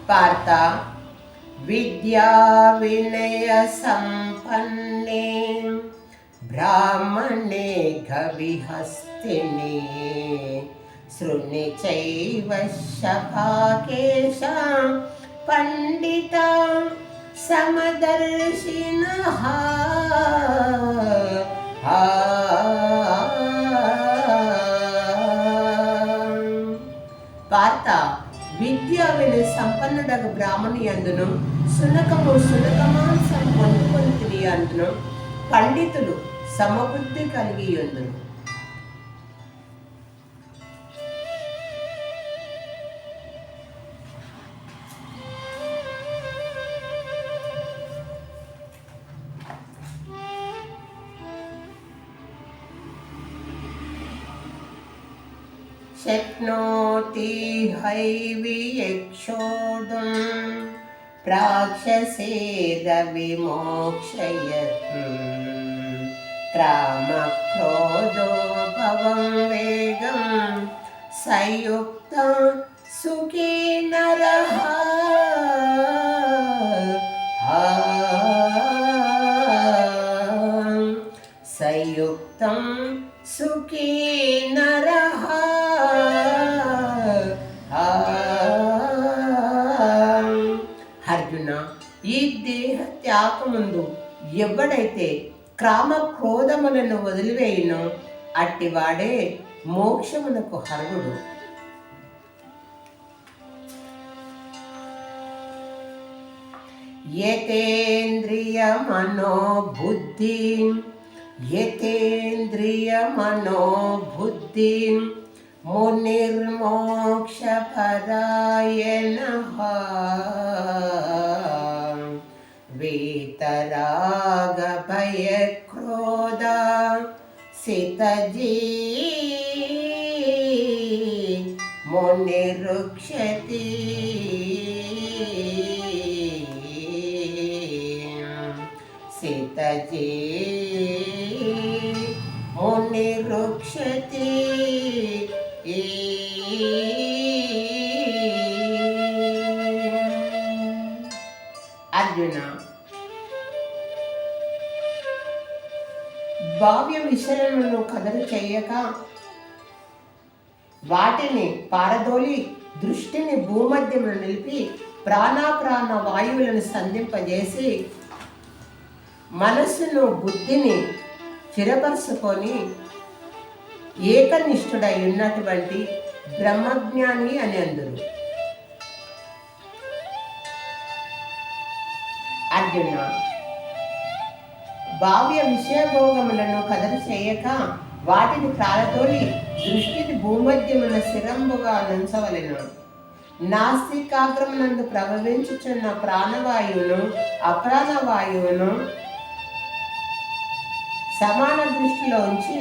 పార్థ విద్యా వినయ సంపన్నే బ్రాహ్మణే గవిహస్తిని శృణి చైవ శపాకేశ పండిత సమదర్శినః పార్థ విద్యా వినయ సంపన్నుడగు బ్రాహ్మణి అందును సునకమాంసం పొందుకొని అందును పండితులు సమబుద్ధి కలిగి అందును. శక్నోతి హైవియక్షోదం రాక్షసేద విమోక్షయత్ క్రామక్రోధో భవం వేగం సంయుక్త సుఖీ నరః సంయుక్తం సుఖీ నరః. అర్జున, ఈ దేహ త్యాగముందు ఎవడైతే క్రామ క్రోధములను వదిలివేయునో అట్టివాడే మోక్షమునకు హరుడు. యతేంద్రియ మనోబుద్ధి మునిర్మోక్షపరాయణః వీతరాగ భయక్రోధ సితజీ మునిరుక్షతి సితజీ మునిరుక్షతి. అర్జున, భావ్య విషయములను కదలు చేయక వాటిని పారదోలి దృష్టిని భూమధ్యమును నిలిపి ప్రాణ వాయువులను సంధింపజేసి మనస్సును బుద్ధిని స్థిరపరుచుకొని ఏకనిష్ఠుడై ఉన్నటువంటి బ్రహ్మజ్ఞాని అని అందురు. అర్జున, భావ్య విషయభోగములను కదలు చేయక వాటిని ప్రారతోలి దృష్టిని భూమధ్యమున స్థిరంబుగా నుంచవలెను. నాస్తికాగ్రమునందు ప్రభవించుచున్న ప్రాణవాయువును అప్రాణవాయువును సమాన దృష్టిలో ఉంచి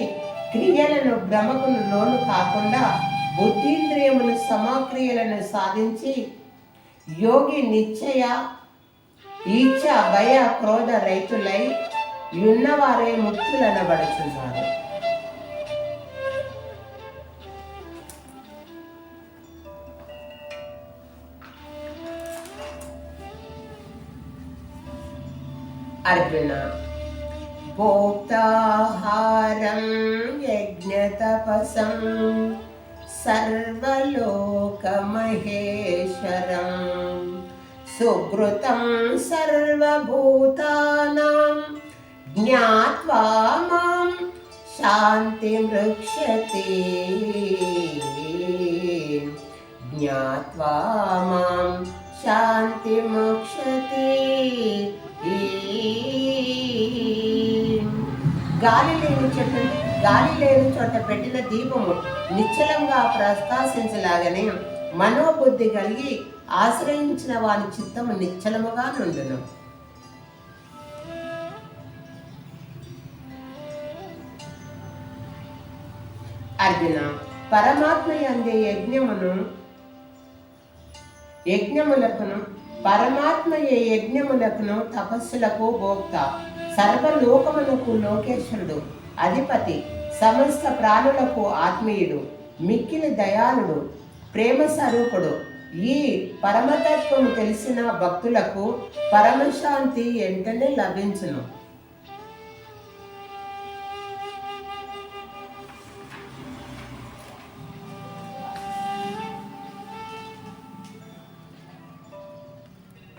క్రియలను భ్రమకును లోను కాకుండా బుద్ధీంద్రియమును సమక్రియలను సాధించి యోగి నిశ్చయ ఈచ్ఛ భయ క్రోధ రహితులై ఉన్నవారే ముక్తులనబడుచున్నారు. అర్జున, భోక్తాహారం యజ్ఞతపసం సర్వలోకమహేశ్వరం సుకృతం సర్వభూతానాం జ్ఞాత్వా మాం శాంతిమృక్షతి జ్ఞాత్వా మాం శాంతిమృక్షతి. గాలి లేని చోట పెట్టిన దీపము నిశ్చలంగా ప్రకాశించలాగనే మనోబుద్ధి కలిగి ఆశ్రయించిన వాని చిత్తము నిశ్చలముగా నుండును. అర్జున, పరమాత్మ యందే యజ్ఞములకును తపస్సులకు భోక్త సర్వలోకములకు లోకేశ్వరుడు అధిపతి సమస్త ప్రాణులకు ఆత్మీయుడు మిక్కిలి దయాళుడు ప్రేమ స్వరూపుడు ఈ పరమతత్వము తెలిసిన భక్తులకు పరమశాంతి వెంటనే లభించును.